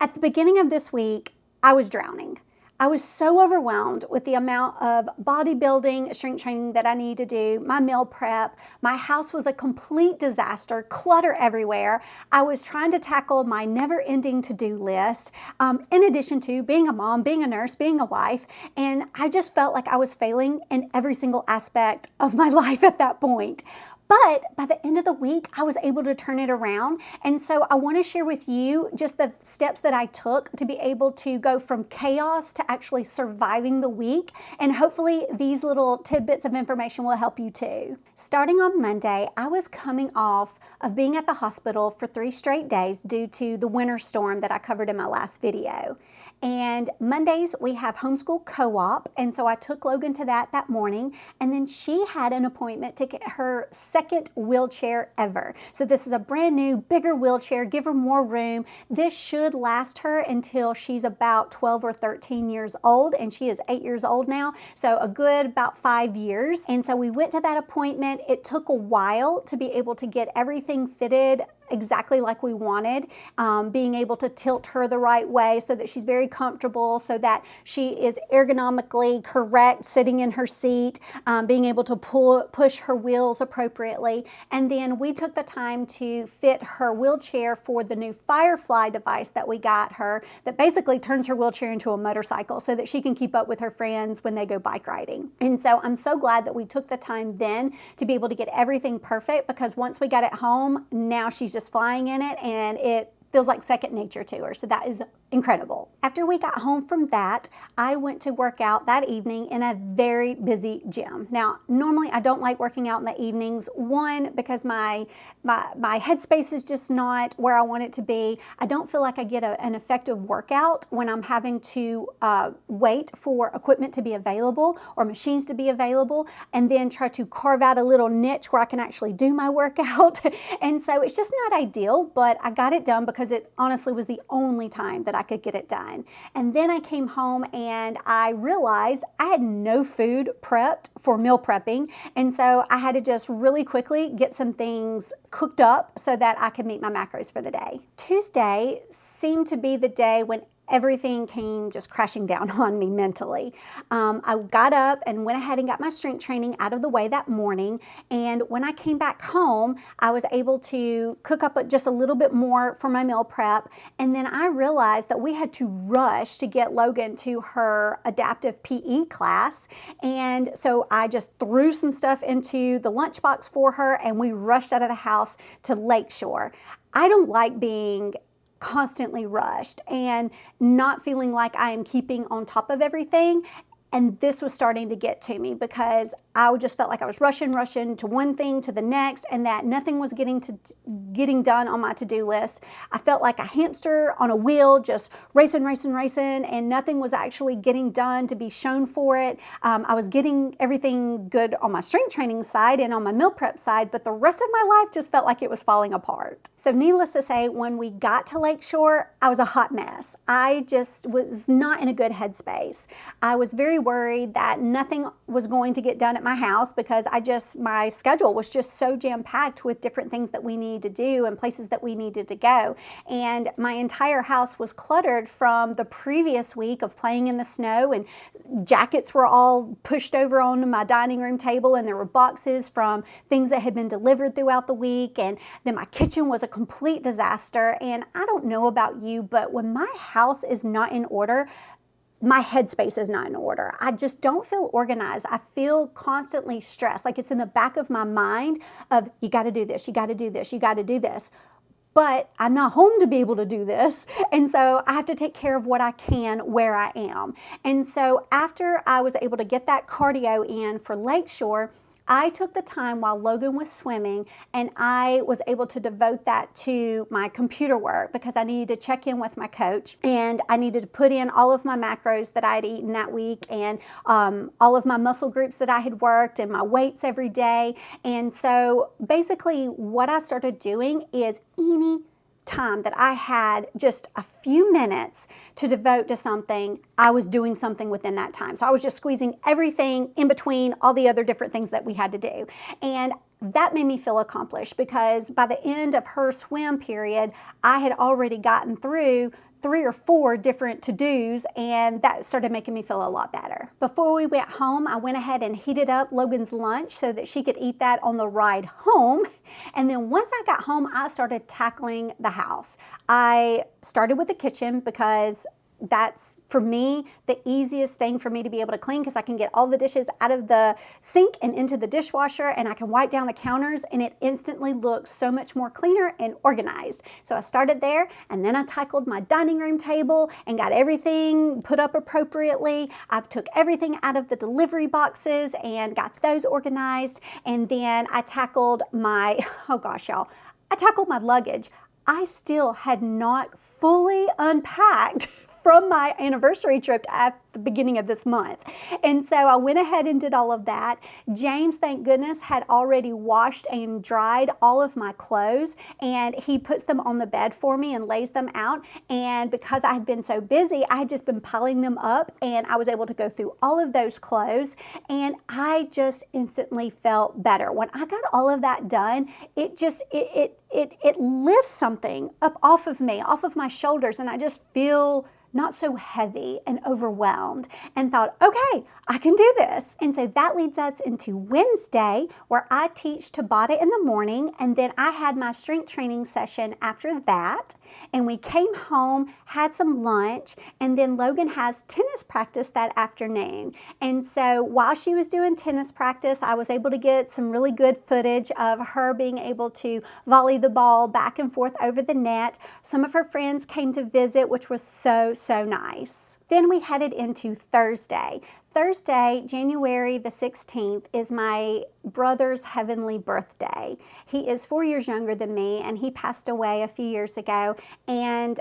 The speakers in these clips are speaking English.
At the beginning of this week, I was drowning. I was so overwhelmed with the amount of bodybuilding, strength training that I need to do, my meal prep. My house was a complete disaster, clutter everywhere. I was trying to tackle my never-ending to-do list, in addition to being a mom, being a nurse, being a wife, and I just felt like I was failing in every single aspect of my life at that point. But by the end of the week, I was able to turn it around. And so I want to share with you just the steps that I took to be able to go from chaos to actually surviving the week. And hopefully these little tidbits of information will help you too. Starting on Monday, I was coming off of being at the hospital for 3 straight days due to the winter storm that I covered in my last video. And Mondays, we have homeschool co-op, and so I took Logan to that morning, and then she had an appointment to get her second wheelchair ever. So this is a brand new, bigger wheelchair, give her more room. This should last her until she's about 12 or 13 years old, and she is 8 years old now, so a good about 5 years. And so we went to that appointment. It took a while to be able to get everything fitted exactly like we wanted, being able to tilt her the right way so that she's very comfortable, so that she is ergonomically correct sitting in her seat, being able to push her wheels appropriately. And then we took the time to fit her wheelchair for the new Firefly device that we got her that basically turns her wheelchair into a motorcycle so that she can keep up with her friends when they go bike riding. And so I'm so glad that we took the time then to be able to get everything perfect, because once we got it home, now she's just flying in it and it feels like second nature to her. So that is incredible. After we got home from that, I went to work out that evening in a very busy gym. Now, normally I don't like working out in the evenings. One, because my headspace is just not where I want it to be. I don't feel like I get an effective workout when I'm having to wait for equipment to be available or machines to be available, and then try to carve out a little niche where I can actually do my workout. And so it's just not ideal, but I got it done because it honestly was the only time that I could get it done. And then I came home and I realized I had no food prepped for meal prepping. And so I had to just really quickly get some things cooked up so that I could meet my macros for the day. Tuesday seemed to be the day when everything came just crashing down on me mentally. I got up and went ahead and got my strength training out of the way that morning. And when I came back home, I was able to cook up just a little bit more for my meal prep. And then I realized that we had to rush to get Logan to her adaptive PE class. And so I just threw some stuff into the lunchbox for her and we rushed out of the house to Lakeshore. I don't like being constantly rushed and not feeling like I am keeping on top of everything. And this was starting to get to me because I just felt like I was rushing to one thing to the next, and that nothing was getting done on my to-do list. I felt like a hamster on a wheel, just racing, and nothing was actually getting done to be shown for it. I was getting everything good on my strength training side and on my meal prep side, but the rest of my life just felt like it was falling apart. So needless to say, when we got to Lakeshore, I was a hot mess. I just was not in a good headspace. I was very worried that nothing was going to get done at my house because my schedule was just so jam-packed with different things that we needed to do and places that we needed to go. And my entire house was cluttered from the previous week of playing in the snow, and jackets were all pushed over onto my dining room table, and there were boxes from things that had been delivered throughout the week. And then my kitchen was a complete disaster. And I don't know about you, but when my house is not in order, my headspace is not in order. I just don't feel organized. I feel constantly stressed, like it's in the back of my mind of, you got to do this, you got to do this, you got to do this. But I'm not home to be able to do this. And so I have to take care of what I can where I am. And so after I was able to get that cardio in for Lakeshore, I took the time while Logan was swimming and I was able to devote that to my computer work because I needed to check in with my coach and I needed to put in all of my macros that I had eaten that week and all of my muscle groups that I had worked and my weights every day. And so basically what I started doing is any time that I had just a few minutes to devote to something, I was doing something within that time. So I was just squeezing everything in between all the other different things that we had to do. And that made me feel accomplished because by the end of her swim period, I had already gotten through 3 or 4 different to-dos, and that started making me feel a lot better. Before we went home, I went ahead and heated up Logan's lunch so that she could eat that on the ride home. And then once I got home, I started tackling the house. I started with the kitchen because that's, for me, the easiest thing for me to be able to clean, because I can get all the dishes out of the sink and into the dishwasher, and I can wipe down the counters, and it instantly looks so much more cleaner and organized. So I started there, and then I tackled my dining room table and got everything put up appropriately. I took everything out of the delivery boxes and got those organized, and then I tackled my, oh gosh, y'all, I tackled my luggage. I still had not fully unpacked from my anniversary trip at the beginning of this month. And so I went ahead and did all of that. James, thank goodness, had already washed and dried all of my clothes, and he puts them on the bed for me and lays them out. And because I had been so busy, I had just been piling them up, and I was able to go through all of those clothes, and I just instantly felt better. When I got all of that done, it just, it lifts something up off of me, off of my shoulders, and I just feel not so heavy and overwhelmed, and thought, okay, I can do this. And so that leads us into Wednesday, where I teach Tabata in the morning, and then I had my strength training session after that. And we came home, had some lunch, and then Logan has tennis practice that afternoon. And so while she was doing tennis practice, I was able to get some really good footage of her being able to volley the ball back and forth over the net. Some of her friends came to visit, which was so nice. Then we headed into Thursday. Thursday, January the 16th, is my brother's heavenly birthday. He is 4 years younger than me, and he passed away a few years ago, and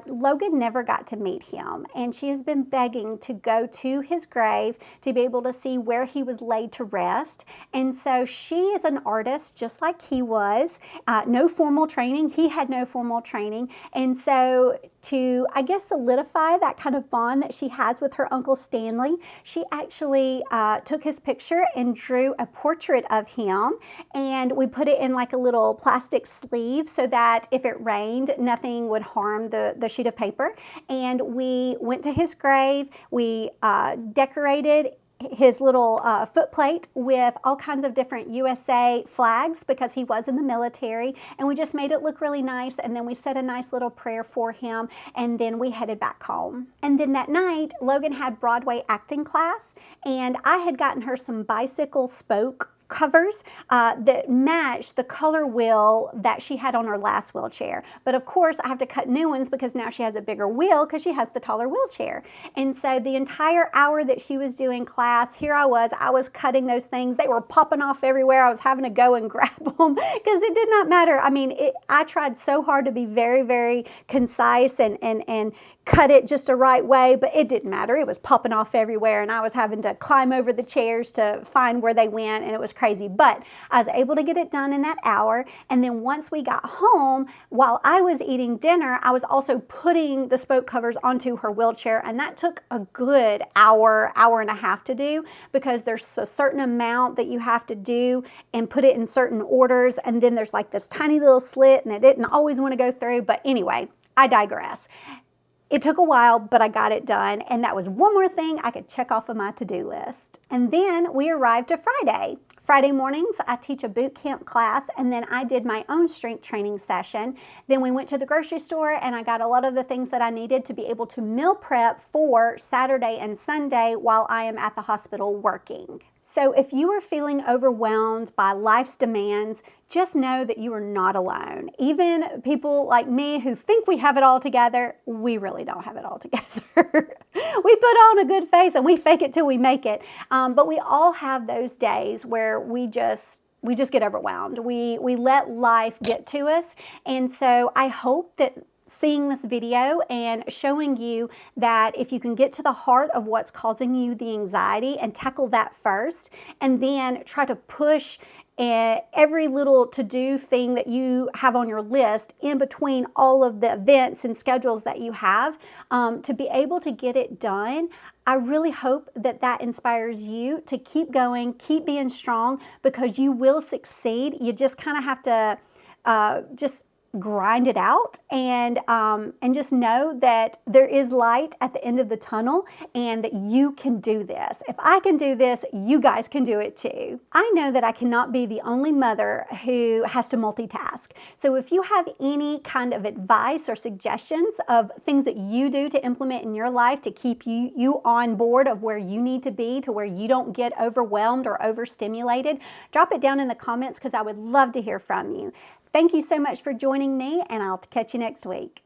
Logan never got to meet him, and she has been begging to go to his grave to be able to see where he was laid to rest. And so she is an artist just like he was. No formal training. He had no formal training. And so to, I guess, solidify that kind of bond that she has with her Uncle Stanley, she actually took his picture and drew a portrait of him, and we put it in like a little plastic sleeve so that if it rained, nothing would harm the sheet of paper. And we went to his grave. We decorated his little footplate with all kinds of different USA flags because he was in the military, and we just made it look really nice. And then we said a nice little prayer for him, and then we headed back home. And then that night, Logan had Broadway acting class, and I had gotten her some bicycle spoke covers that match the color wheel that she had on her last wheelchair. But of course, I have to cut new ones because now she has a bigger wheel because she has the taller wheelchair. And so the entire hour that she was doing class, here I was cutting those things. They were popping off everywhere. I was having to go and grab them because it did not matter. I mean, I tried so hard to be very concise and cut it just the right way, but it didn't matter. It was popping off everywhere, and I was having to climb over the chairs to find where they went, and it was crazy. But I was able to get it done in that hour. And then once we got home, while I was eating dinner, I was also putting the spoke covers onto her wheelchair, and that took a good hour and a half to do, because there's a certain amount that you have to do and put it in certain orders, and then there's like this tiny little slit, and it didn't always want to go through. But anyway, I digress. It took a while, but I got it done, and that was one more thing I could check off of my to-do list. And then we arrived to Friday. Friday mornings, I teach a boot camp class, and then I did my own strength training session. Then we went to the grocery store, and I got a lot of the things that I needed to be able to meal prep for Saturday and Sunday while I am at the hospital working. So if you are feeling overwhelmed by life's demands, just know that you are not alone. Even people like me who think we have it all together, we really don't have it all together. We put on a good face and we fake it till we make it. But we all have those days where we just get overwhelmed. We let life get to us. And so I hope that seeing this video and showing you that if you can get to the heart of what's causing you the anxiety and tackle that first, and then try to push every little to-do thing that you have on your list in between all of the events and schedules that you have, to be able to get it done. I really hope that that inspires you to keep going, keep being strong, because you will succeed. You just kind of have to just grind it out and just know that there is light at the end of the tunnel and that you can do this. If I can do this, you guys can do it too. I know that I cannot be the only mother who has to multitask. So if you have any kind of advice or suggestions of things that you do to implement in your life to keep you on board of where you need to be, to where you don't get overwhelmed or overstimulated, drop it down in the comments because I would love to hear from you. Thank you so much for joining me, and I'll catch you next week.